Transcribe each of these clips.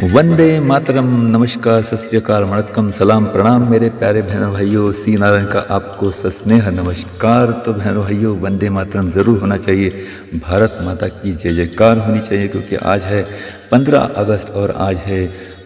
वंदे मातरम। नमस्कार, सत श्री अकाल, वणक्कम, सलाम, प्रणाम मेरे प्यारे बहनों भाइयों। सी नारायण का आपको सस्नेह नमस्कार। तो बहनों भाइयों, वंदे मातरम ज़रूर होना चाहिए। भारत माता की जय जयकार होनी चाहिए, क्योंकि आज है 15 अगस्त और आज है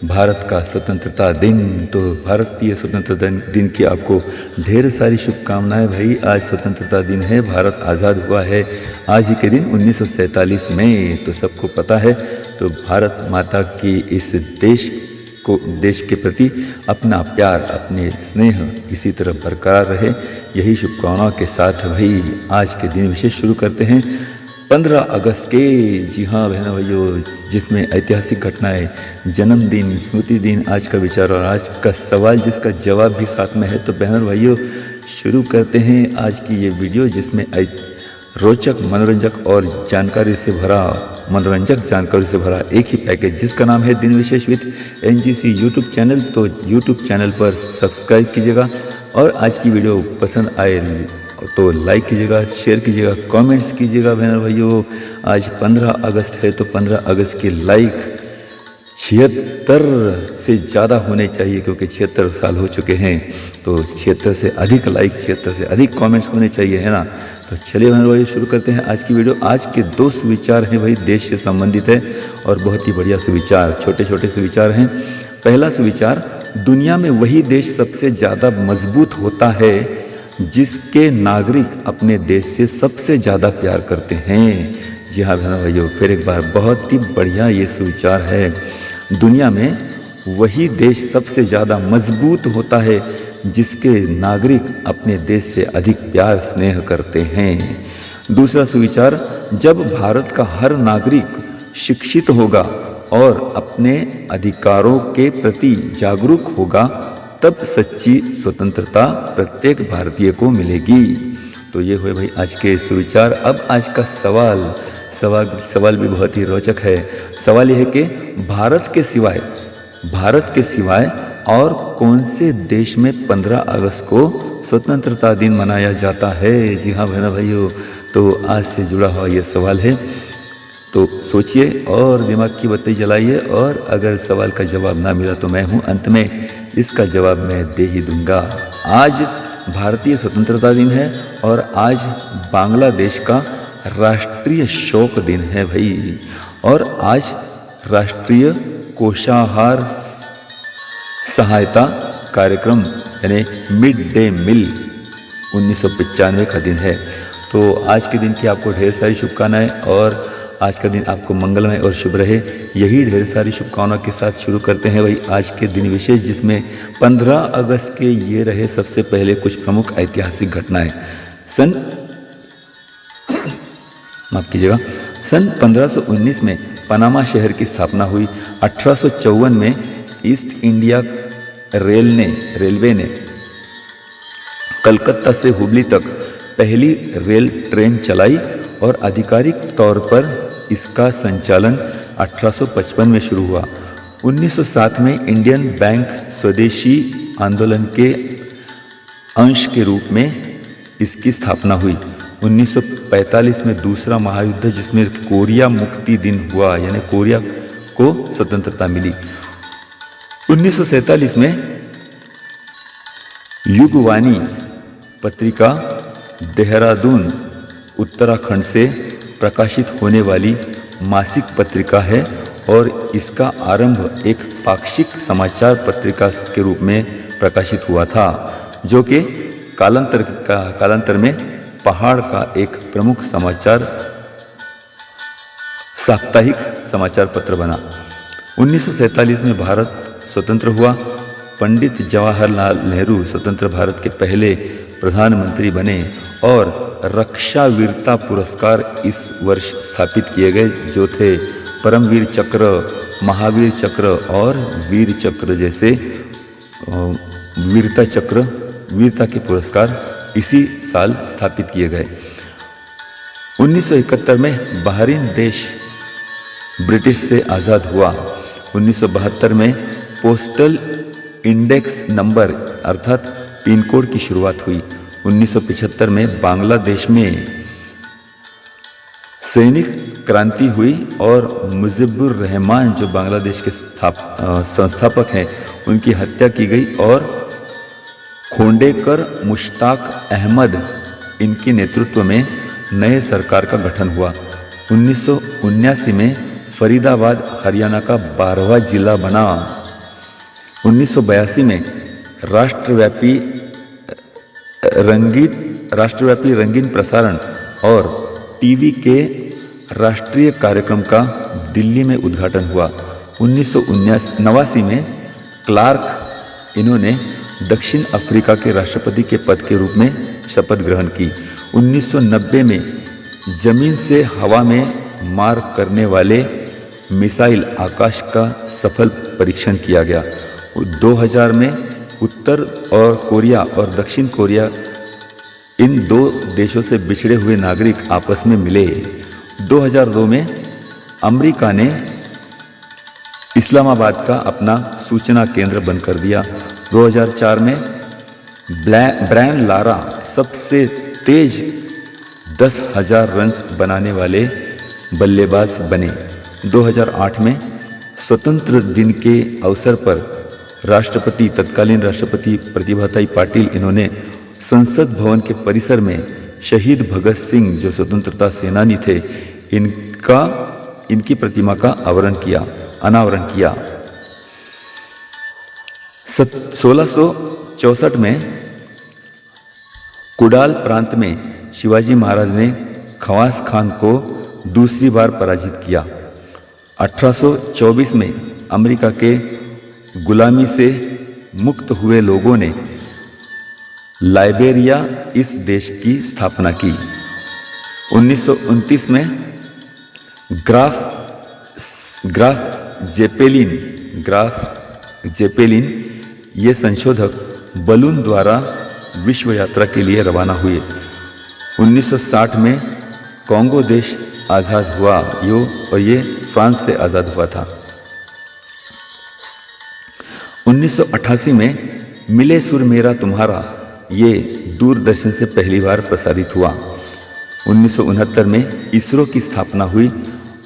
भारत का स्वतंत्रता दिन। तो भारतीय स्वतंत्रता दिन की आपको ढेर सारी शुभकामनाएं भाई। आज स्वतंत्रता दिन है, भारत आज़ाद हुआ है आज ही के दिन 1947 में, तो सबको पता है। तो भारत माता की इस देश के प्रति अपना प्यार, अपने स्नेह इसी तरह बरकरार रहे, यही शुभकामनाओं के साथ भाई आज के दिन विशेष शुरू करते हैं 15 अगस्त के। जी हाँ बहनों भाइयों, जिसमें ऐतिहासिक घटनाएं, जन्मदिन, स्मृति दिन, आज का विचार और आज का सवाल जिसका जवाब भी साथ में है। तो बहनों भाइयों, शुरू करते हैं आज की ये वीडियो, जिसमें रोचक, मनोरंजक और मनोरंजक जानकारी से भरा एक ही पैकेज, जिसका नाम है दिन विशेष विद NGC यूट्यूब चैनल। तो यूट्यूब चैनल पर सब्सक्राइब कीजिएगा और आज की वीडियो पसंद आए तो लाइक कीजिएगा, शेयर कीजिएगा, कमेंट्स कीजिएगा। बहनों भाइयों, आज 15 अगस्त है, तो 15 अगस्त के लाइक 76 से ज़्यादा होने चाहिए, क्योंकि 76 साल हो चुके हैं। तो 76 से अधिक लाइक, 76 से अधिक कमेंट्स होने चाहिए, है ना। तो चलिए बहनों भाई शुरू करते हैं आज की वीडियो। आज के 2 सुविचार हैं भाई, देश से संबंधित है और बहुत ही बढ़िया सुविचार, छोटे छोटे सुविचार हैं। पहला सुविचार, दुनिया में वही देश सबसे ज़्यादा मजबूत होता है जिसके नागरिक अपने देश से सबसे ज़्यादा प्यार करते हैं। जी हाँ बहनों भाइयों, फिर एक बार, बहुत ही बढ़िया ये सुविचार है। दुनिया में वही देश सबसे ज़्यादा मजबूत होता है जिसके नागरिक अपने देश से अधिक प्यार स्नेह करते हैं। दूसरा सुविचार, जब भारत का हर नागरिक शिक्षित होगा और अपने अधिकारों के प्रति जागरूक होगा, तब सच्ची स्वतंत्रता प्रत्येक भारतीय को मिलेगी। तो ये हुए भाई आज के सुविचार। अब आज का सवाल भी बहुत ही रोचक है। सवाल यह है कि भारत के सिवाय और कौन से देश में 15 अगस्त को स्वतंत्रता दिन मनाया जाता है। जी हाँ बहनों भाइयों, तो आज से जुड़ा हुआ ये सवाल है। तो सोचिए और दिमाग की बत्ती जलाइए, और अगर सवाल का जवाब ना मिला तो मैं हूँ अंत में इसका जवाब मैं दे ही दूंगा। आज भारतीय स्वतंत्रता दिन है और आज बांग्लादेश का राष्ट्रीय शोक दिन है भाई। और आज राष्ट्रीय पोषाहार सहायता कार्यक्रम यानी मिड डे मील 1995 का दिन है। तो आज के दिन की आपको ढेर सारी शुभकामनाएं और आज का दिन आपको मंगलमय और शुभ रहे, यही ढेर सारी शुभकामनाओं के साथ शुरू करते हैं भाई आज के दिन विशेष, जिसमें 15 अगस्त के ये रहे सबसे पहले कुछ प्रमुख ऐतिहासिक घटनाएं। सन 1519 में पनामा शहर की स्थापना हुई। 1854 में ईस्ट इंडिया रेलवे ने कलकत्ता से हुबली तक पहली रेल ट्रेन चलाई और आधिकारिक तौर पर इसका संचालन 1855 में शुरू हुआ। 1907 में इंडियन बैंक स्वदेशी आंदोलन के अंश के रूप में इसकी स्थापना हुई। 1945 में दूसरा महायुद्ध, जिसमें कोरिया मुक्ति दिन हुआ, यानी कोरिया को स्वतंत्रता मिली। 1947 में युगवाणी पत्रिका देहरादून उत्तराखंड से प्रकाशित होने वाली मासिक पत्रिका है और इसका आरंभ एक पाक्षिक समाचार पत्रिका के रूप में प्रकाशित हुआ था, जो कि कालांतर में पहाड़ का एक प्रमुख साप्ताहिक समाचार पत्र बना। 1947 में भारत स्वतंत्र हुआ। पंडित जवाहरलाल नेहरू स्वतंत्र भारत के पहले प्रधानमंत्री बने और रक्षा वीरता पुरस्कार इस वर्ष स्थापित किए गए, जो थे परमवीर चक्र, महावीर चक्र और वीर चक्र जैसे वीरता के पुरस्कार इसी साल स्थापित किए गए। 1971 में बहरीन देश ब्रिटिश से आज़ाद हुआ। 1972 में पोस्टल इंडेक्स नंबर अर्थात पिन कोड की शुरुआत हुई। 1975 में बांग्लादेश में सैनिक क्रांति हुई और मुजीबुर रहमान जो बांग्लादेश के संस्थापक हैं उनकी हत्या की गई और खोंडेकर मुश्ताक अहमद इनके नेतृत्व में नए सरकार का गठन हुआ। 1979 में फरीदाबाद हरियाणा का 12वां जिला बना। 1982 में राष्ट्रव्यापी रंगीन प्रसारण और टीवी के राष्ट्रीय कार्यक्रम का दिल्ली में उद्घाटन हुआ। 1989 में क्लार्क इन्होंने दक्षिण अफ्रीका के राष्ट्रपति के पद के रूप में शपथ ग्रहण की। 1990 में जमीन से हवा में मार करने वाले मिसाइल आकाश का सफल परीक्षण किया गया। 2000 में उत्तर और कोरिया और दक्षिण कोरिया इन दो देशों से बिछड़े हुए नागरिक आपस में मिले। 2002 में अमेरिका ने इस्लामाबाद का अपना सूचना केंद्र बंद कर दिया। 2004 में ब्रायन लारा सबसे तेज 10,000 रन बनाने वाले बल्लेबाज बने। 2008 में स्वतंत्र दिन के अवसर पर तत्कालीन राष्ट्रपति प्रतिभाताई पाटिल इन्होंने संसद भवन के परिसर में शहीद भगत सिंह जो स्वतंत्रता सेनानी थे इनकी प्रतिमा का अनावरण किया। 1664 में कुडाल प्रांत में शिवाजी महाराज ने खवास खान को दूसरी बार पराजित किया। 1824 में अमेरिका के गुलामी से मुक्त हुए लोगों ने लाइबेरिया इस देश की स्थापना की। 1929 में ग्राफ जेपेलिन ये संशोधक बलून द्वारा विश्व यात्रा के लिए रवाना हुए। 1960 में कॉन्गो देश आज़ाद हुआ और ये फ्रांस से आज़ाद हुआ था। 1988 में मिले सुर मेरा तुम्हारा ये दूरदर्शन से पहली बार प्रसारित हुआ। 1969 में इसरो की स्थापना हुई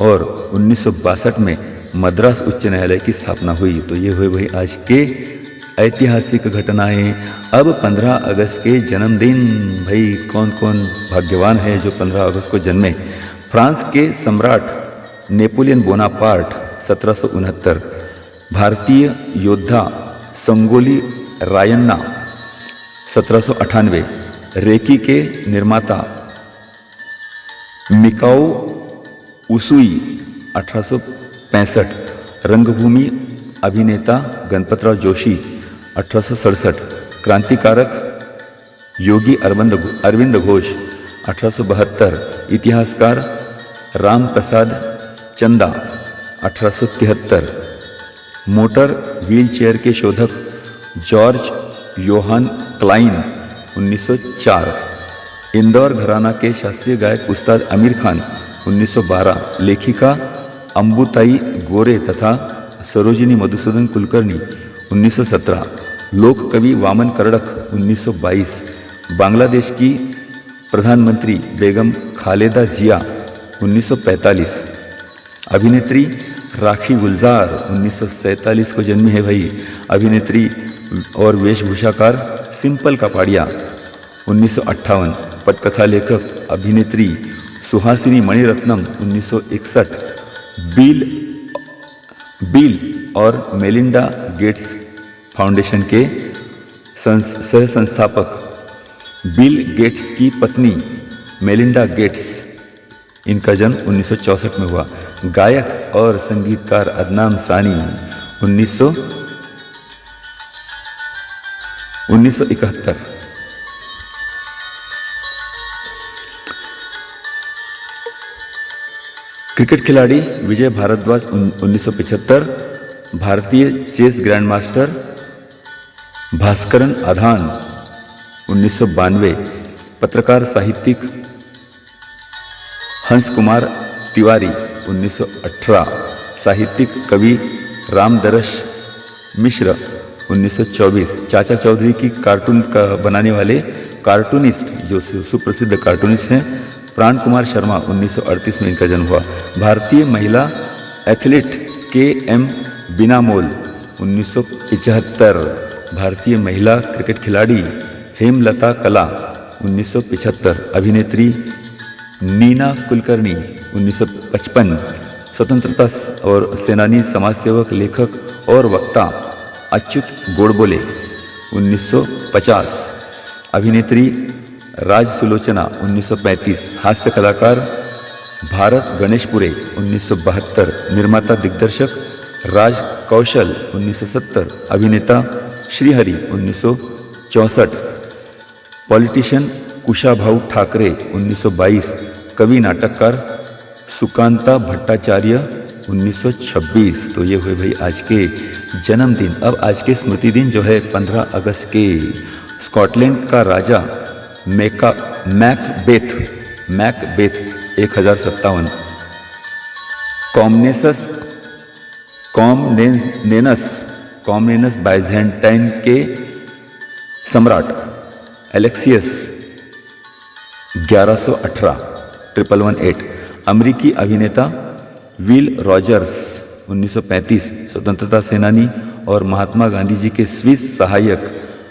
और 1962 में मद्रास उच्च न्यायालय की स्थापना हुई। तो ये हुए वही आज के ऐतिहासिक घटनाएं। अब 15 अगस्त के जन्मदिन, भाई कौन कौन भाग्यवान है जो 15 अगस्त को जन्मे। फ्रांस के सम्राट नेपोलियन बोनापार्ट 1769, भारतीय योद्धा संगोली रायन्ना 1798, रेकी के निर्माता मिकाओ उसूई 1865, रंगभूमि अभिनेता गणपतराव जोशी 1867, क्रांतिकारक योगी अरविंद घोष 1872, इतिहासकार राम प्रसाद चंदा 1873, मोटर व्हीलचेयर के शोधक जॉर्ज योहान क्लाइन 1904, इंदौर घराना के शास्त्रीय गायक उस्ताद आमिर खान 1912, लेखिका अंबुताई गोरे तथा सरोजिनी मधुसूदन कुलकर्णी 1917, लोक कवि वामन कर्डक 1922, बांग्लादेश की प्रधानमंत्री बेगम खालेदा जिया 1945, अभिनेत्री राखी गुलजार 1947 को जन्मी है भाई। अभिनेत्री और वेशभूषाकार सिंपल कापाड़िया 1958, पटकथा लेखक अभिनेत्री सुहासिनी मणिरत्नम 1961, बिल और मेलिंडा गेट्स फाउंडेशन के सह संस्थापक बिल गेट्स की पत्नी मेलिंडा गेट्स, इनका जन्म 1964 में हुआ। गायक और संगीतकार अदनान सानी 1971, क्रिकेट खिलाड़ी विजय भारद्वाज 1975, भारतीय चेस ग्रैंड मास्टर भास्करन आधान 1992, पत्रकार साहित्यिक हंस कुमार तिवारी 1918, साहित्यिक कवि रामदरस मिश्र 1924, चाचा चौधरी की कार्टून का बनाने वाले कार्टूनिस्ट जो सुप्रसिद्ध कार्टूनिस्ट हैं प्राण कुमार शर्मा 1938 में इनका जन्म हुआ। भारतीय महिला एथलीट KM बिनामोल 1975। भारतीय महिला क्रिकेट खिलाड़ी हेमलता कला 1975। अभिनेत्री नीना कुलकर्णी 1955। स्वतंत्रता और सेनानी, समाजसेवक, लेखक और वक्ता अच्युत गोडबोले 1950। अभिनेत्री राज सुलोचना 1935। हास्य कलाकार भारत गणेशपुरे 1972। निर्माता दिग्दर्शक राज कौशल 1970। अभिनेता श्रीहरि 1964। पॉलिटिशियन कुशाभाऊ ठाकरे 1922। कवि नाटककार सुकांता भट्टाचार्य 1926। तो ये हुए भाई आज के जन्मदिन। अब आज के स्मृति दिन जो है 15 अगस्त के। स्कॉटलैंड का राजा मैकबेथ 1057। कॉमनेनस बाइजेंटाइन के सम्राट एलेक्सियस 1118। 1118। अमेरिकी अभिनेता विल रॉजर्स 1935। स्वतंत्रता सेनानी और महात्मा गांधी जी के स्विस सहायक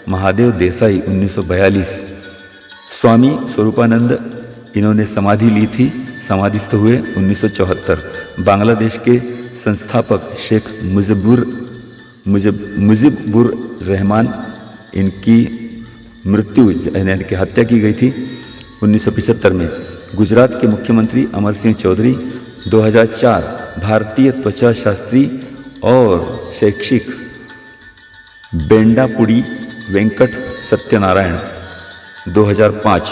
महादेव देसाई 1942। स्वामी स्वरूपानंद इन्होंने समाधि ली थी, समाधिस्थ हुए 1974। बांग्लादेश के संस्थापक शेख मुजिबुर रहमान, इनकी मृत्यु यानी कि हत्या की गई थी 1975 में। गुजरात के मुख्यमंत्री अमर सिंह चौधरी 2004। भारतीय त्वचा शास्त्री और शैक्षिक बेंडापुड़ी वेंकट सत्यनारायण 2005।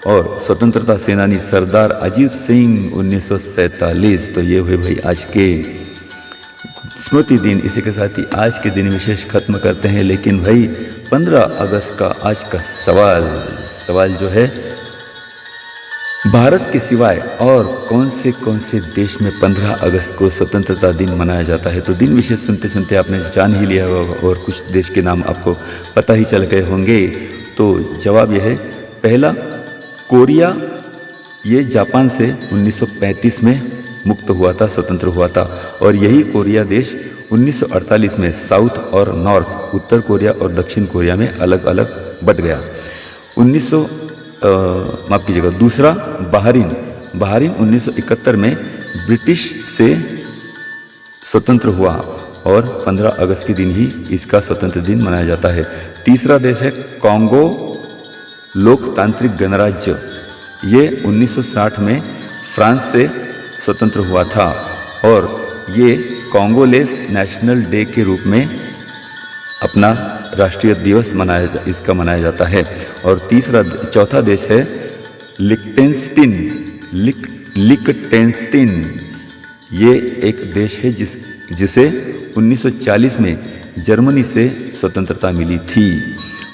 और स्वतंत्रता सेनानी सरदार अजीत सिंह 1947। तो ये हुए भाई आज के स्मृति दिन। इसी के साथ ही आज के दिन विशेष खत्म करते हैं। लेकिन भाई 15 अगस्त का आज का सवाल जो है, भारत के सिवाय और कौन से देश में 15 अगस्त को स्वतंत्रता दिन मनाया जाता है? तो दिन विशेष सुनते सुनते आपने जान ही लिया होगा और कुछ देश के नाम आपको पता ही चल गए होंगे। तो जवाब यह है, पहला कोरिया, ये जापान से 1935 में मुक्त हुआ था, स्वतंत्र हुआ था। और यही कोरिया देश 1948 में साउथ और नॉर्थ, उत्तर कोरिया और दक्षिण कोरिया में अलग अलग बट गया। माफ कीजिएगा, दूसरा बहरीन 1971 में ब्रिटिश से स्वतंत्र हुआ और 15 अगस्त के दिन ही इसका स्वतंत्र दिन मनाया जाता है। तीसरा देश है कांगो लोकतांत्रिक गणराज्य, ये 1960 में फ्रांस से स्वतंत्र हुआ था और ये कांगोलेस नेशनल डे के रूप में अपना राष्ट्रीय दिवस मनाया जाता है। और चौथा देश है लिक्टेनस्टीन। ये एक देश है जिसे 1940 में जर्मनी से स्वतंत्रता मिली थी।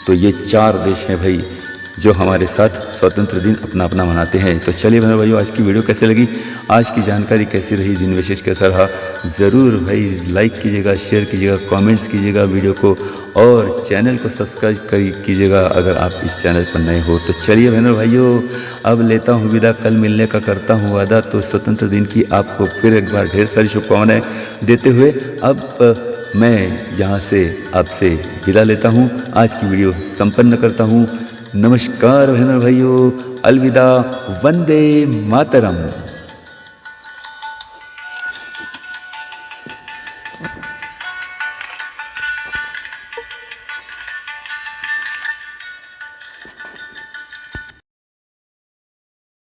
तो ये 4 देश हैं भाई जो हमारे साथ स्वतंत्र दिन अपना अपना मनाते हैं। तो चलिए मेरे भाइयों, आज की वीडियो कैसे लगी, आज की जानकारी कैसी रही, दिन विशेष कैसा रहा, ज़रूर भाई लाइक कीजिएगा, शेयर कीजिएगा, कमेंट्स कीजिएगा वीडियो को और चैनल को सब्सक्राइब कीजिएगा अगर आप इस चैनल पर नए हो। तो चलिए बहनों भाइयों, अब लेता हूँ विदा, कल मिलने का करता हूँ वादा। तो स्वतंत्र दिन की आपको फिर एक बार ढेर सारी शुभकामनाएँ देते हुए अब मैं यहाँ से आपसे विदा लेता हूँ, आज की वीडियो संपन्न करता हूँ। नमस्कार बहनों भाइयों, अलविदा, वंदे मातरम।